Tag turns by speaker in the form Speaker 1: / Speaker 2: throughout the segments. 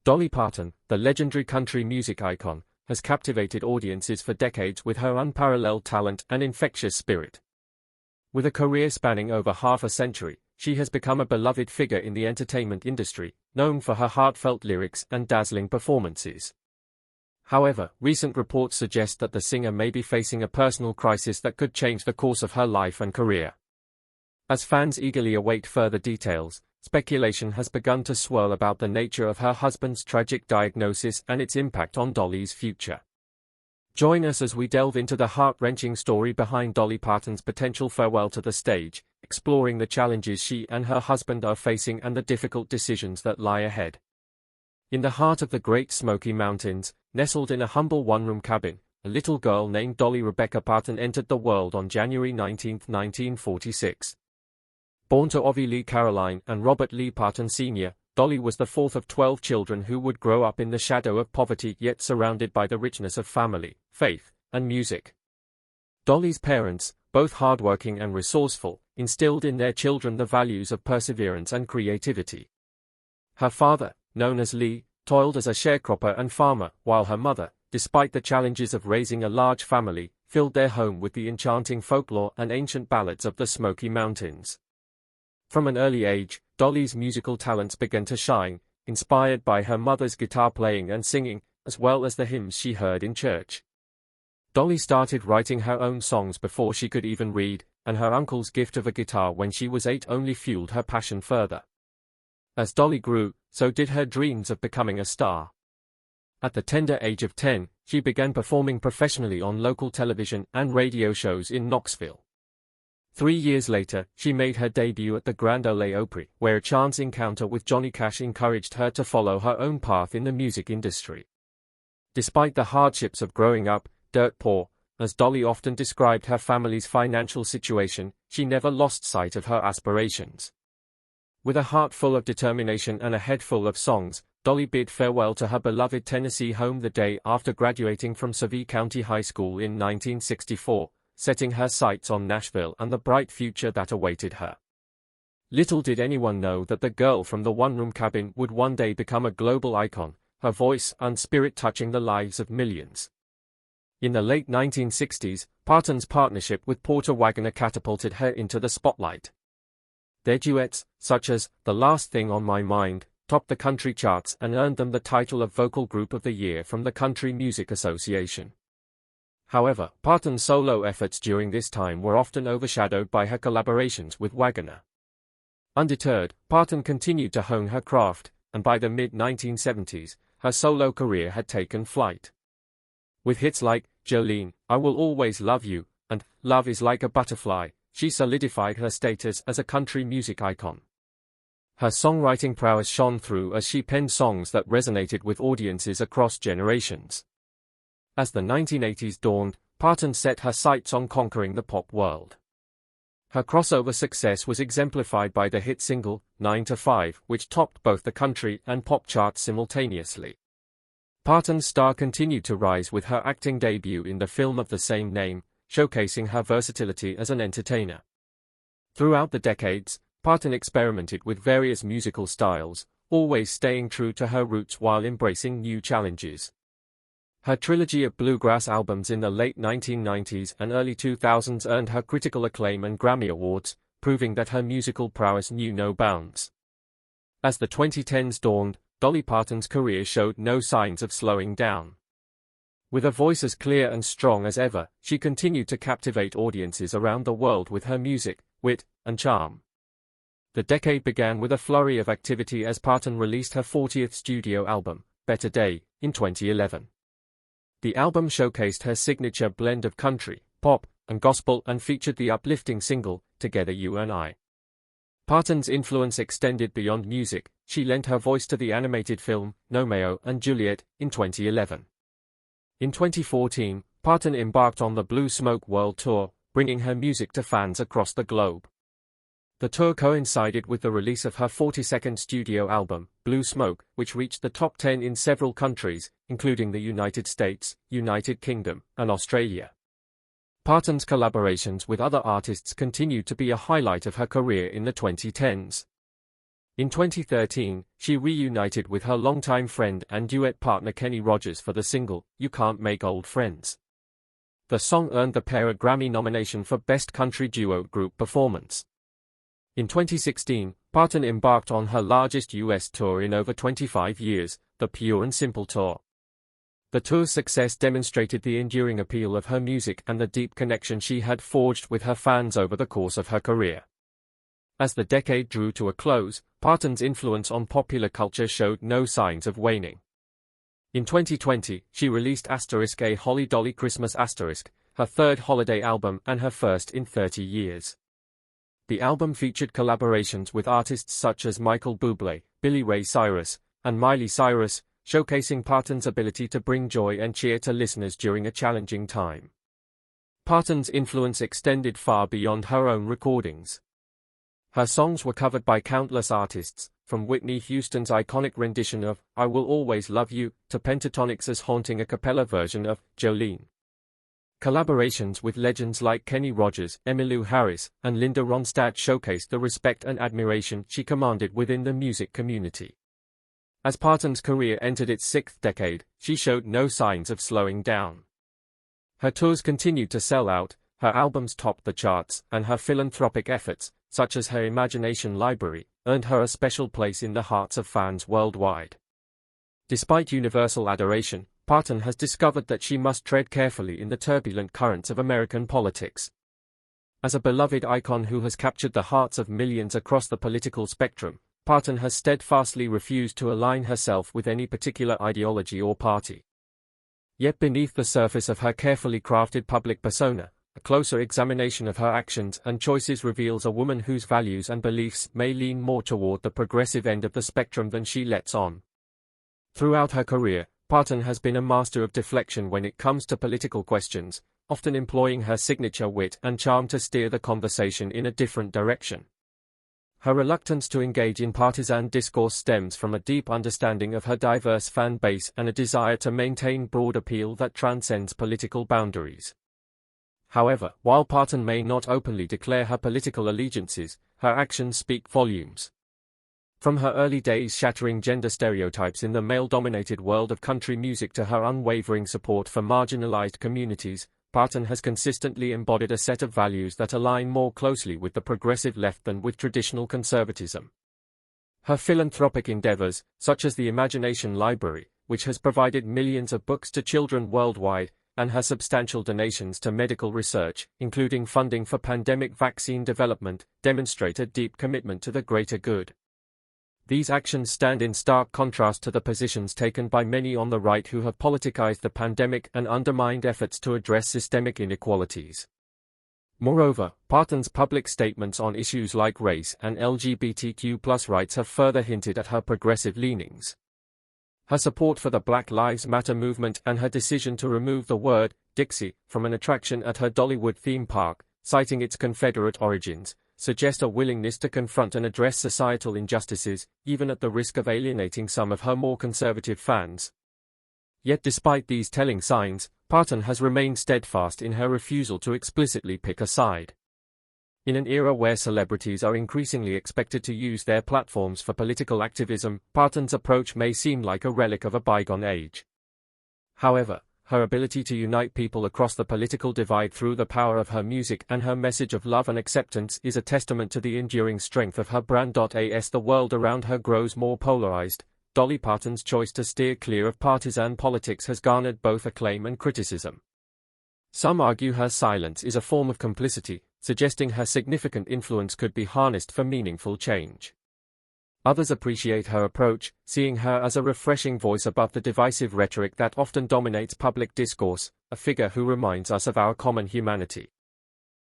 Speaker 1: Dolly Parton, the legendary country music icon, has captivated audiences for decades with her unparalleled talent and infectious spirit. With a career spanning over half a century, she has become a beloved figure in the entertainment industry, known for her heartfelt lyrics and dazzling performances. However, recent reports suggest that the singer may be facing a personal crisis that could change the course of her life and career. As fans eagerly await further details, speculation has begun to swirl about the nature of her husband's tragic diagnosis and its impact on Dolly's future. Join us as we delve into the heart-wrenching story behind Dolly Parton's potential farewell to the stage, exploring the challenges she and her husband are facing and the difficult decisions that lie ahead. In the heart of the Great Smoky Mountains, nestled in a humble one-room cabin, a little girl named Dolly Rebecca Parton entered the world on January 19, 1946. Born to Ovie Lee Caroline and Robert Lee Parton Sr., Dolly was the fourth of 12 children who would grow up in the shadow of poverty yet surrounded by the richness of family, faith, and music. Dolly's parents, both hardworking and resourceful, instilled in their children the values of perseverance and creativity. Her father, known as Lee, toiled as a sharecropper and farmer, while her mother, despite the challenges of raising a large family, filled their home with the enchanting folklore and ancient ballads of the Smoky Mountains. From an early age, Dolly's musical talents began to shine, inspired by her mother's guitar playing and singing, as well as the hymns she heard in church. Dolly started writing her own songs before she could even read, and her uncle's gift of a guitar when she was 8 only fueled her passion further. As Dolly grew, so did her dreams of becoming a star. At the tender age of 10, she began performing professionally on local television and radio shows in Knoxville. 3 years later, she made her debut at the Grand Ole Opry, where a chance encounter with Johnny Cash encouraged her to follow her own path in the music industry. Despite the hardships of growing up, dirt poor, as Dolly often described her family's financial situation, she never lost sight of her aspirations. With a heart full of determination and a head full of songs, Dolly bid farewell to her beloved Tennessee home the day after graduating from Sevier County High School in 1964. Setting her sights on Nashville and the bright future that awaited her. Little did anyone know that the girl from the one-room cabin would one day become a global icon, her voice and spirit touching the lives of millions. In the late 1960s, Parton's partnership with Porter Wagoner catapulted her into the spotlight. Their duets, such as "The Last Thing on My Mind," topped the country charts and earned them the title of Vocal Group of the Year from the Country Music Association. However, Parton's solo efforts during this time were often overshadowed by her collaborations with Wagoner. Undeterred, Parton continued to hone her craft, and by the mid-1970s, her solo career had taken flight. With hits like "Jolene," "I Will Always Love You," and "Love Is Like a Butterfly," she solidified her status as a country music icon. Her songwriting prowess shone through as she penned songs that resonated with audiences across generations. As the 1980s dawned, Parton set her sights on conquering the pop world. Her crossover success was exemplified by the hit single, 9 to 5, which topped both the country and pop charts simultaneously. Parton's star continued to rise with her acting debut in the film of the same name, showcasing her versatility as an entertainer. Throughout the decades, Parton experimented with various musical styles, always staying true to her roots while embracing new challenges. Her trilogy of bluegrass albums in the late 1990s and early 2000s earned her critical acclaim and Grammy Awards, proving that her musical prowess knew no bounds. As the 2010s dawned, Dolly Parton's career showed no signs of slowing down. With a voice as clear and strong as ever, she continued to captivate audiences around the world with her music, wit, and charm. The decade began with a flurry of activity as Parton released her 40th studio album, Better Day, in 2011. The album showcased her signature blend of country, pop, and gospel and featured the uplifting single, Together You and I. Parton's influence extended beyond music. She lent her voice to the animated film, Romeo and Juliet, in 2011. In 2014, Parton embarked on the Blue Smoke World Tour, bringing her music to fans across the globe. The tour coincided with the release of her 42nd studio album, Blue Smoke, which reached the top 10 in several countries, including the United States, United Kingdom, and Australia. Parton's collaborations with other artists continued to be a highlight of her career in the 2010s. In 2013, she reunited with her longtime friend and duet partner Kenny Rogers for the single, You Can't Make Old Friends. The song earned the pair a Grammy nomination for Best Country Duo Group Performance. In 2016, Parton embarked on her largest U.S. tour in over 25 years, the Pure and Simple Tour. The tour's success demonstrated the enduring appeal of her music and the deep connection she had forged with her fans over the course of her career. As the decade drew to a close, Parton's influence on popular culture showed no signs of waning. In 2020, she released *A Holly Dolly Christmas*, her third holiday album and her first in 30 years. The album featured collaborations with artists such as Michael Bublé, Billy Ray Cyrus, and Miley Cyrus, showcasing Parton's ability to bring joy and cheer to listeners during a challenging time. Parton's influence extended far beyond her own recordings. Her songs were covered by countless artists, from Whitney Houston's iconic rendition of I Will Always Love You to Pentatonix's haunting a cappella version of Jolene. Collaborations with legends like Kenny Rogers, Emmylou Harris, and Linda Ronstadt showcased the respect and admiration she commanded within the music community. As Parton's career entered its sixth decade, she showed no signs of slowing down. Her tours continued to sell out, her albums topped the charts, and her philanthropic efforts, such as her Imagination Library, earned her a special place in the hearts of fans worldwide. Despite universal adoration, Parton has discovered that she must tread carefully in the turbulent currents of American politics. As a beloved icon who has captured the hearts of millions across the political spectrum, Parton has steadfastly refused to align herself with any particular ideology or party. Yet beneath the surface of her carefully crafted public persona, a closer examination of her actions and choices reveals a woman whose values and beliefs may lean more toward the progressive end of the spectrum than she lets on. Throughout her career, Parton has been a master of deflection when it comes to political questions, often employing her signature wit and charm to steer the conversation in a different direction. Her reluctance to engage in partisan discourse stems from a deep understanding of her diverse fan base and a desire to maintain broad appeal that transcends political boundaries. However, while Parton may not openly declare her political allegiances, her actions speak volumes. From her early days shattering gender stereotypes in the male-dominated world of country music to her unwavering support for marginalized communities, Parton has consistently embodied a set of values that align more closely with the progressive left than with traditional conservatism. Her philanthropic endeavors, such as the Imagination Library, which has provided millions of books to children worldwide, and her substantial donations to medical research, including funding for pandemic vaccine development, demonstrate a deep commitment to the greater good. These actions stand in stark contrast to the positions taken by many on the right who have politicized the pandemic and undermined efforts to address systemic inequalities. Moreover, Parton's public statements on issues like race and LGBTQ+ rights have further hinted at her progressive leanings. Her support for the Black Lives Matter movement and her decision to remove the word Dixie from an attraction at her Dollywood theme park, citing its Confederate origins, suggest a willingness to confront and address societal injustices, even at the risk of alienating some of her more conservative fans. Yet despite these telling signs, Parton has remained steadfast in her refusal to explicitly pick a side. In an era where celebrities are increasingly expected to use their platforms for political activism, Parton's approach may seem like a relic of a bygone age. However, her ability to unite people across the political divide through the power of her music and her message of love and acceptance is a testament to the enduring strength of her brand. As the world around her grows more polarized, Dolly Parton's choice to steer clear of partisan politics has garnered both acclaim and criticism. Some argue her silence is a form of complicity, suggesting her significant influence could be harnessed for meaningful change. Others appreciate her approach, seeing her as a refreshing voice above the divisive rhetoric that often dominates public discourse, a figure who reminds us of our common humanity.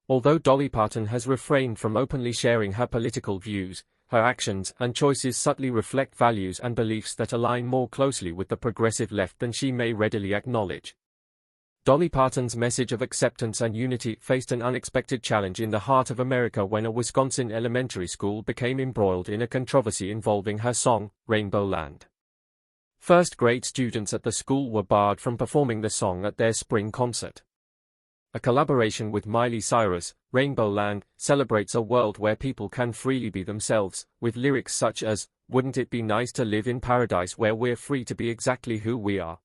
Speaker 1: Although Dolly Parton has refrained from openly sharing her political views, her actions and choices subtly reflect values and beliefs that align more closely with the progressive left than she may readily acknowledge. Dolly Parton's message of acceptance and unity faced an unexpected challenge in the heart of America when a Wisconsin elementary school became embroiled in a controversy involving her song, Rainbow Land. First-grade students at the school were barred from performing the song at their spring concert. a collaboration with Miley Cyrus, Rainbow Land, celebrates a world where people can freely be themselves, with lyrics such as, "Wouldn't it be nice to live in paradise where we're free to be exactly who we are?"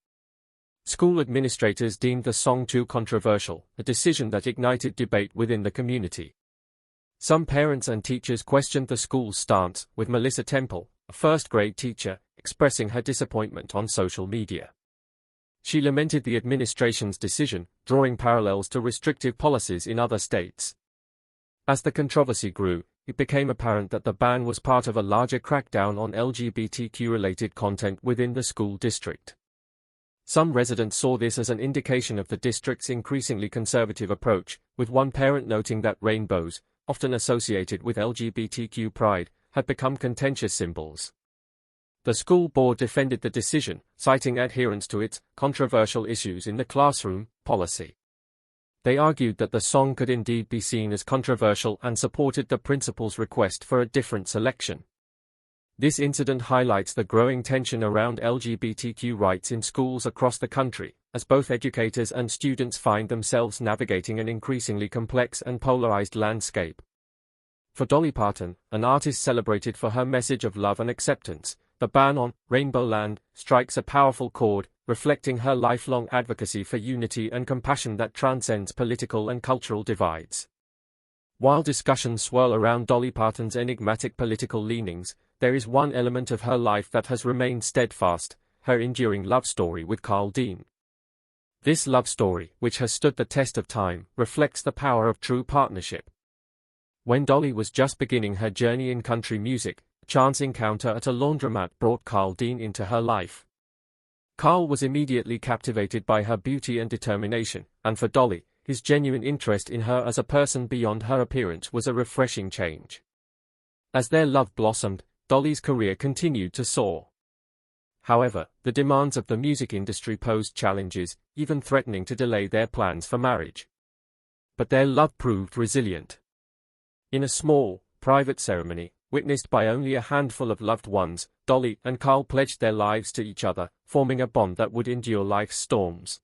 Speaker 1: School administrators deemed the song too controversial, a decision that ignited debate within the community. Some parents and teachers questioned the school's stance, with Melissa Temple, a first-grade teacher, expressing her disappointment on social media. She lamented the administration's decision, drawing parallels to restrictive policies in other states. As the controversy grew, it became apparent that the ban was part of a larger crackdown on LGBTQ-related content within the school district. Some residents saw this as an indication of the district's increasingly conservative approach, with one parent noting that rainbows, often associated with LGBTQ pride, had become contentious symbols. The school board defended the decision, citing adherence to its controversial issues in the classroom policy. They argued that the song could indeed be seen as controversial and supported the principal's request for a different selection. This incident highlights the growing tension around LGBTQ rights in schools across the country, as both educators and students find themselves navigating an increasingly complex and polarized landscape. For Dolly Parton, an artist celebrated for her message of love and acceptance, the ban on Rainbow Land strikes a powerful chord, reflecting her lifelong advocacy for unity and compassion that transcends political and cultural divides. While discussions swirl around Dolly Parton's enigmatic political leanings, there is one element of her life that has remained steadfast: her enduring love story with Carl Dean. This love story, which has stood the test of time, reflects the power of true partnership. When Dolly was just beginning her journey in country music, a chance encounter at a laundromat brought Carl Dean into her life. Carl was immediately captivated by her beauty and determination, and for Dolly, his genuine interest in her as a person beyond her appearance was a refreshing change. As their love blossomed, Dolly's career continued to soar. However, the demands of the music industry posed challenges, even threatening to delay their plans for marriage. But their love proved resilient. In a small, private ceremony, witnessed by only a handful of loved ones, Dolly and Carl pledged their lives to each other, forming a bond that would endure life's storms.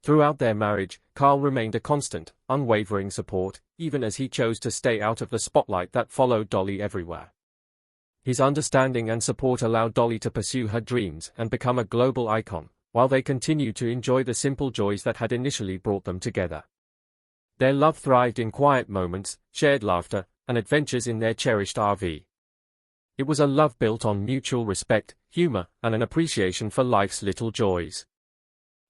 Speaker 1: Throughout their marriage, Carl remained a constant, unwavering support, even as he chose to stay out of the spotlight that followed Dolly everywhere. His understanding and support allowed Dolly to pursue her dreams and become a global icon, while they continued to enjoy the simple joys that had initially brought them together. Their love thrived in quiet moments, shared laughter, and adventures in their cherished RV. It was a love built on mutual respect, humor, and an appreciation for life's little joys.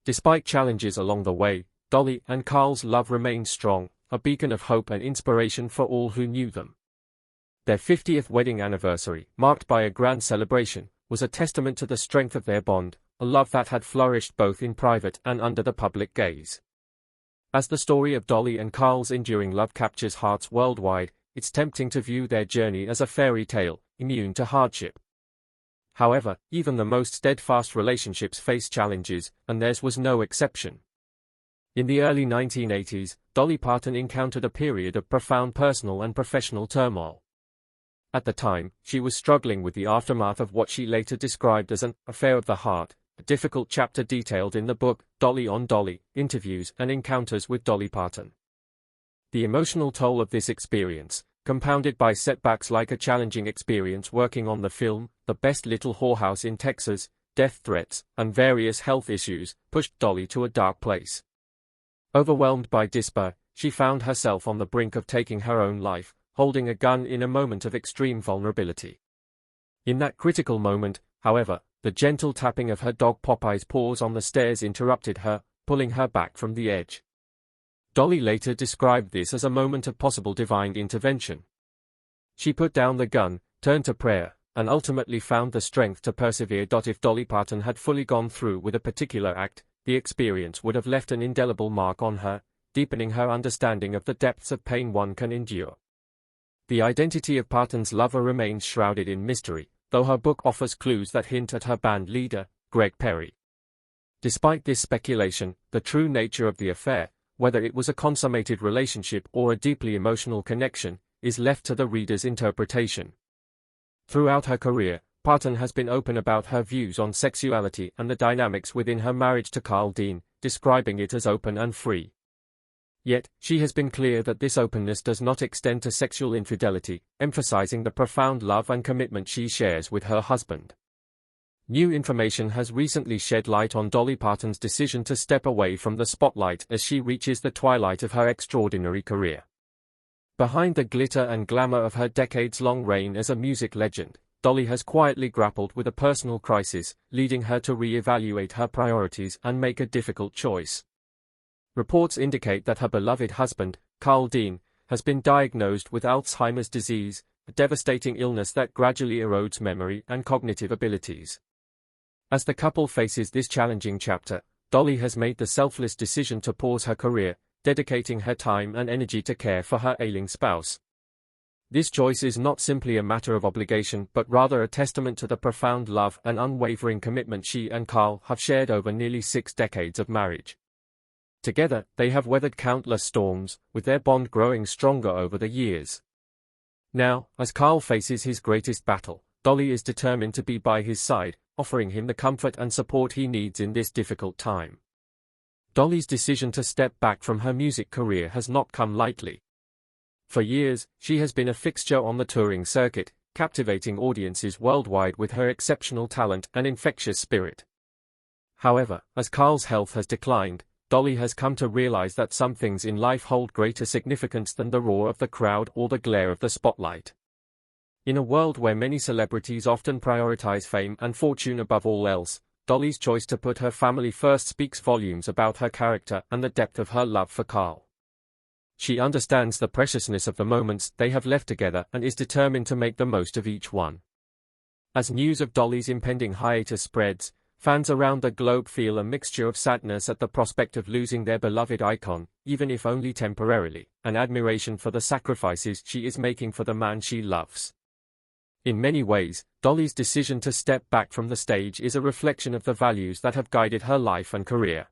Speaker 1: Despite challenges along the way, Dolly and Carl's love remained strong, a beacon of hope and inspiration for all who knew them. Their 50th wedding anniversary, marked by a grand celebration, was a testament to the strength of their bond, a love that had flourished both in private and under the public gaze. As the story of Dolly and Carl's enduring love captures hearts worldwide, it's tempting to view their journey as a fairy tale, immune to hardship. However, even the most steadfast relationships face challenges, and theirs was no exception. In the early 1980s, Dolly Parton encountered a period of profound personal and professional turmoil. At the time, she was struggling with the aftermath of what she later described as an affair of the heart, a difficult chapter detailed in the book, Dolly on Dolly, Interviews and Encounters with Dolly Parton. The emotional toll of this experience, compounded by setbacks like a challenging experience working on the film, The Best Little Whorehouse in Texas, death threats, and various health issues, pushed Dolly to a dark place. Overwhelmed by despair, she found herself on the brink of taking her own life, holding a gun in a moment of extreme vulnerability. In that critical moment, however, the gentle tapping of her dog Popeye's paws on the stairs interrupted her, pulling her back from the edge. Dolly later described this as a moment of possible divine intervention. She put down the gun, turned to prayer, and ultimately found the strength to persevere. If Dolly Parton had fully gone through with a particular act, the experience would have left an indelible mark on her, deepening her understanding of the depths of pain one can endure. The identity of Parton's lover remains shrouded in mystery, though her book offers clues that hint at her band leader, Greg Perry. Despite this speculation, the true nature of the affair, whether it was a consummated relationship or a deeply emotional connection, is left to the reader's interpretation. Throughout her career, Parton has been open about her views on sexuality and the dynamics within her marriage to Carl Dean, describing it as open and free. Yet, she has been clear that this openness does not extend to sexual infidelity, emphasizing the profound love and commitment she shares with her husband. New information has recently shed light on Dolly Parton's decision to step away from the spotlight as she reaches the twilight of her extraordinary career. Behind the glitter and glamour of her decades-long reign as a music legend, Dolly has quietly grappled with a personal crisis, leading her to re-evaluate her priorities and make a difficult choice. Reports indicate that her beloved husband, Carl Dean, has been diagnosed with Alzheimer's disease, a devastating illness that gradually erodes memory and cognitive abilities. As the couple faces this challenging chapter, Dolly has made the selfless decision to pause her career, dedicating her time and energy to care for her ailing spouse. This choice is not simply a matter of obligation but rather a testament to the profound love and unwavering commitment she and Carl have shared over nearly 6 decades of marriage. Together, they have weathered countless storms, with their bond growing stronger over the years. Now, as Carl faces his greatest battle, Dolly is determined to be by his side, offering him the comfort and support he needs in this difficult time. Dolly's decision to step back from her music career has not come lightly. For years, she has been a fixture on the touring circuit, captivating audiences worldwide with her exceptional talent and infectious spirit. However, as Carl's health has declined, Dolly has come to realize that some things in life hold greater significance than the roar of the crowd or the glare of the spotlight. In a world where many celebrities often prioritize fame and fortune above all else, Dolly's choice to put her family first speaks volumes about her character and the depth of her love for Carl. She understands the preciousness of the moments they have left together and is determined to make the most of each one. As news of Dolly's impending hiatus spreads, fans around the globe feel a mixture of sadness at the prospect of losing their beloved icon, even if only temporarily, and admiration for the sacrifices she is making for the man she loves. In many ways, Dolly's decision to step back from the stage is a reflection of the values that have guided her life and career.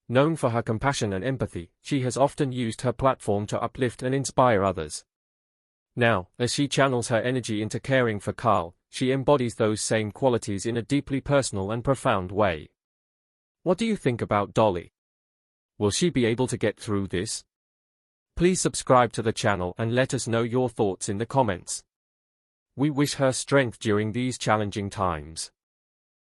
Speaker 1: Known for her compassion and empathy, she has often used her platform to uplift and inspire others. Now, as she channels her energy into caring for Carl, she embodies those same qualities in a deeply personal and profound way. What do you think about Dolly? Will she be able to get through this? Please subscribe to the channel and let us know your thoughts in the comments. We wish her strength during these challenging times.